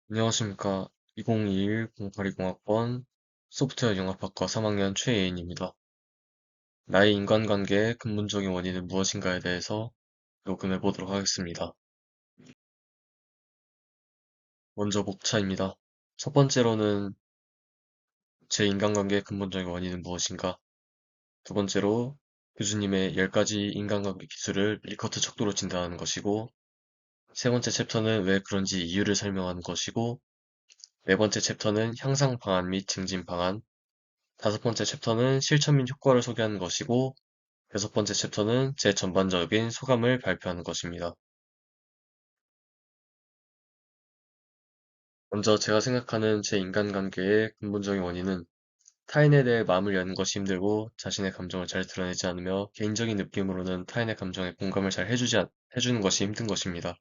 안녕하십니까. 2021 0820학번 소프트웨어 융합학과 3학년 최예인입니다. 나의 인간관계의 근본적인 원인은 무엇인가에 대해서 녹음해 보도록 하겠습니다. 먼저 목차입니다. 첫 번째로는 제 인간관계의 근본적인 원인은 무엇인가? 두 번째로 교수님의 10가지 인간관계 기술을 리커트 척도로 진단하는 것이고, 세 번째 챕터는 왜 그런지 이유를 설명하는 것이고, 네 번째 챕터는 향상 방안 및 증진 방안, 다섯 번째 챕터는 실천 및 효과를 소개하는 것이고, 여섯 번째 챕터는 제 전반적인 소감을 발표하는 것입니다. 먼저 제가 생각하는 제 인간관계의 근본적인 원인은 타인에 대해 마음을 여는 것이 힘들고 자신의 감정을 잘 드러내지 않으며 개인적인 느낌으로는 타인의 감정에 공감을 잘 해주는 것이 힘든 것입니다.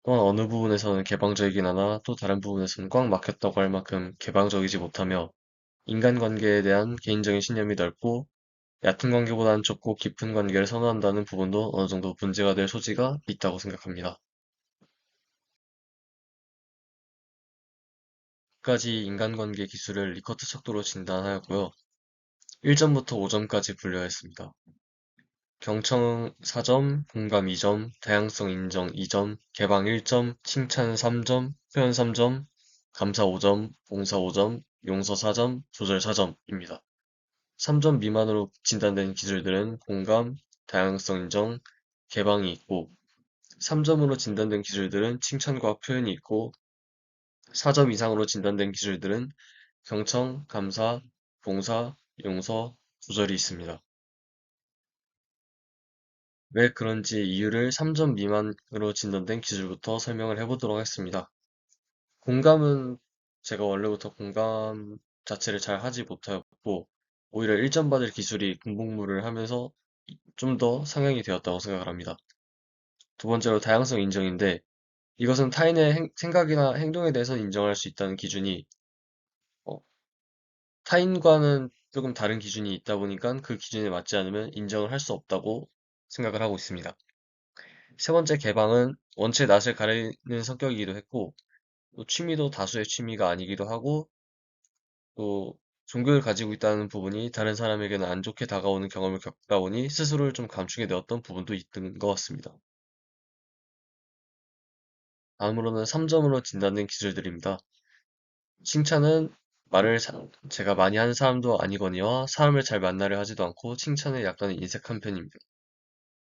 또한 어느 부분에서는 개방적이긴 하나 또 다른 부분에서는 꽉 막혔다고 할 만큼 개방적이지 못하며 인간관계에 대한 개인적인 신념이 넓고 얕은 관계보다는 좁고 깊은 관계를 선호한다는 부분도 어느 정도 문제가 될 소지가 있다고 생각합니다. 까지 인간관계 기술을 리커트 척도로 진단하였고요. 1점부터 5점까지 분류하였습니다. 경청 4점, 공감 2점, 다양성 인정 2점, 개방 1점, 칭찬 3점, 표현 3점, 감사 5점, 봉사 5점, 용서 4점, 조절 4점입니다. 3점 미만으로 진단된 기술들은 공감, 다양성 인정, 개방이 있고 3점으로 진단된 기술들은 칭찬과 표현이 있고 4점 이상으로 진단된 기술들은 경청, 감사, 봉사, 용서, 조절이 있습니다. 왜 그런지 이유를 3점 미만으로 진단된 기술부터 설명을 해보도록 하겠습니다. 공감은 제가 원래부터 공감 자체를 잘 하지 못하였고, 오히려 1점 받을 기술이 군복무를 하면서 좀 더 상향이 되었다고 생각을 합니다. 두 번째로 다양성 인정인데, 이것은 타인의 생각이나 행동에 대해서 인정할 수 있다는 기준이 어, 타인과는 조금 다른 기준이 있다 보니까 그 기준에 맞지 않으면 인정을 할 수 없다고 생각을 하고 있습니다. 세 번째 개방은 원체 낯을 가리는 성격이기도 했고, 또 취미도 다수의 취미가 아니기도 하고, 또 종교를 가지고 있다는 부분이 다른 사람에게는 안 좋게 다가오는 경험을 겪다 보니 스스로를 좀 감추게 되었던 부분도 있는 것 같습니다. 다음으로는 3점으로 진단된 기술들입니다. 칭찬은 제가 많이 하는 사람도 아니거니와 사람을 잘 만나려 하지도 않고 칭찬에 약간 인색한 편입니다.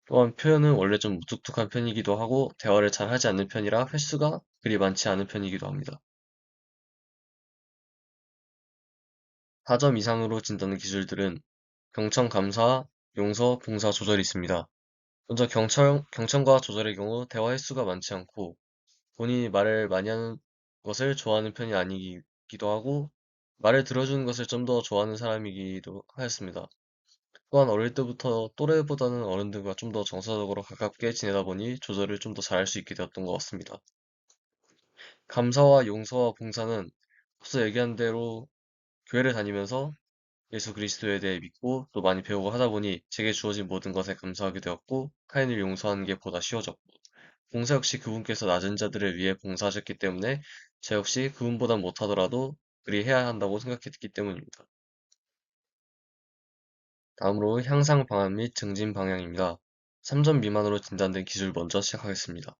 또한 표현은 원래 좀 무뚝뚝한 편이기도 하고 대화를 잘 하지 않는 편이라 횟수가 그리 많지 않은 편이기도 합니다. 4점 이상으로 진단된 기술들은 경청, 감사, 용서, 봉사, 조절이 있습니다. 먼저 경청과 조절의 경우 대화 횟수가 많지 않고 본인이 말을 많이 하는 것을 좋아하는 편이 아니기도 하고 말을 들어주는 것을 좀 더 좋아하는 사람이기도 하였습니다. 또한 어릴 때부터 또래보다는 어른들과 좀 더 정서적으로 가깝게 지내다 보니 조절을 좀 더 잘할 수 있게 되었던 것 같습니다. 감사와 용서와 봉사는 앞서 얘기한 대로 교회를 다니면서 예수 그리스도에 대해 믿고 또 많이 배우고 하다 보니 제게 주어진 모든 것에 감사하게 되었고 타인을 용서하는 게 보다 쉬워졌고 봉사 역시 그분께서 낮은 자들을 위해 봉사하셨기 때문에 저 역시 그분보단 못하더라도 그리 해야 한다고 생각했기 때문입니다. 다음으로 향상 방안 및 증진 방향입니다. 3점 미만으로 진단된 기술 먼저 시작하겠습니다.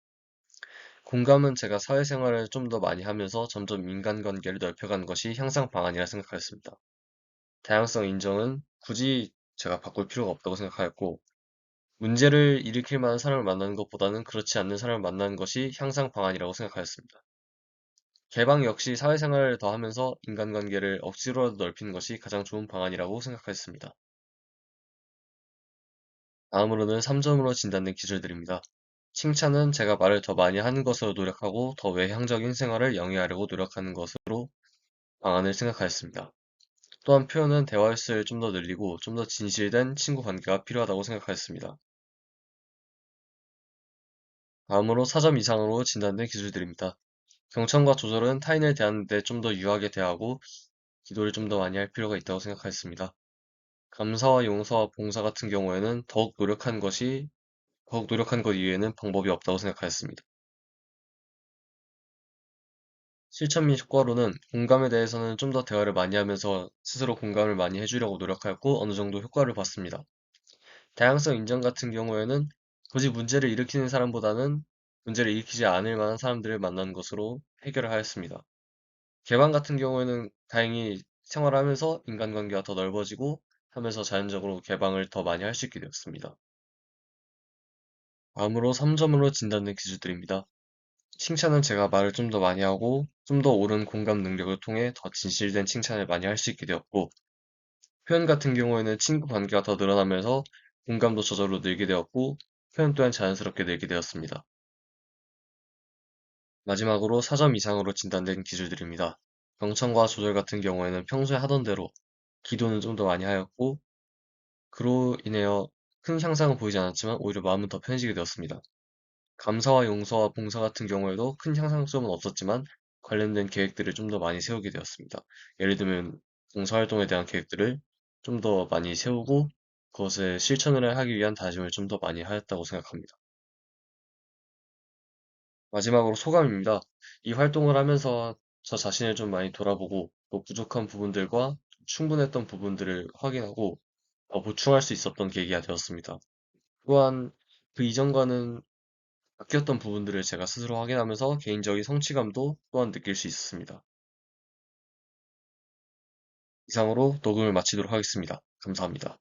공감은 제가 사회생활을 좀 더 많이 하면서 점점 인간관계를 넓혀가는 것이 향상 방안이라 생각하였습니다. 다양성 인정은 굳이 제가 바꿀 필요가 없다고 생각하였고, 문제를 일으킬 만한 사람을 만나는 것보다는 그렇지 않는 사람을 만나는 것이 향상 방안이라고 생각하였습니다. 개방 역시 사회생활을 더 하면서 인간관계를 억지로라도 넓히는 것이 가장 좋은 방안이라고 생각하였습니다. 다음으로는 3점으로 진단된 기술들입니다. 칭찬은 제가 말을 더 많이 하는 것으로 노력하고 더 외향적인 생활을 영위하려고 노력하는 것으로 방안을 생각하였습니다. 또한 표현은 대화 횟수를 좀 더 늘리고 좀 더 진실된 친구 관계가 필요하다고 생각하였습니다. 다음으로 4점 이상으로 진단된 기술들입니다. 경청과 조절은 타인을 대하는 데 좀 더 유하게 대하고 기도를 좀 더 많이 할 필요가 있다고 생각하였습니다. 감사와 용서와 봉사 같은 경우에는 더욱 노력한 것 이외에는 방법이 없다고 생각하였습니다. 실천 및 효과로는 공감에 대해서는 좀 더 대화를 많이 하면서 스스로 공감을 많이 해주려고 노력하였고 어느 정도 효과를 봤습니다. 다양성 인정 같은 경우에는 굳이 문제를 일으키는 사람보다는 문제를 일으키지 않을 만한 사람들을 만나는 것으로 해결을 하였습니다. 개방 같은 경우에는 다행히 생활하면서 인간관계가 더 넓어지고 하면서 자연적으로 개방을 더 많이 할 수 있게 되었습니다. 다음으로 3점으로 진단된 기술들입니다. 칭찬은 제가 말을 좀 더 많이 하고 좀 더 옳은 공감 능력을 통해 더 진실된 칭찬을 많이 할 수 있게 되었고, 표현 같은 경우에는 친구 관계가 더 늘어나면서 공감도 저절로 늘게 되었고 표현 또한 자연스럽게 늘게 되었습니다. 마지막으로 4점 이상으로 진단된 기술들입니다. 경청과 조절 같은 경우에는 평소에 하던 대로 기도는 좀 더 많이 하였고, 그로 인하여 큰 향상은 보이지 않았지만 오히려 마음은 더 편해지게 되었습니다. 감사와 용서와 봉사 같은 경우에도 큰 향상점은 없었지만 관련된 계획들을 좀 더 많이 세우게 되었습니다. 예를 들면 봉사활동에 대한 계획들을 좀 더 많이 세우고 그것을 실천을 하기 위한 다짐을 좀 더 많이 하였다고 생각합니다. 마지막으로 소감입니다. 이 활동을 하면서 저 자신을 좀 많이 돌아보고 또 부족한 부분들과 충분했던 부분들을 확인하고 더 보충할 수 있었던 계기가 되었습니다. 또한 그 이전과는 바뀌었던 부분들을 제가 스스로 확인하면서 개인적인 성취감도 또한 느낄 수 있었습니다. 이상으로 녹음을 마치도록 하겠습니다. 감사합니다.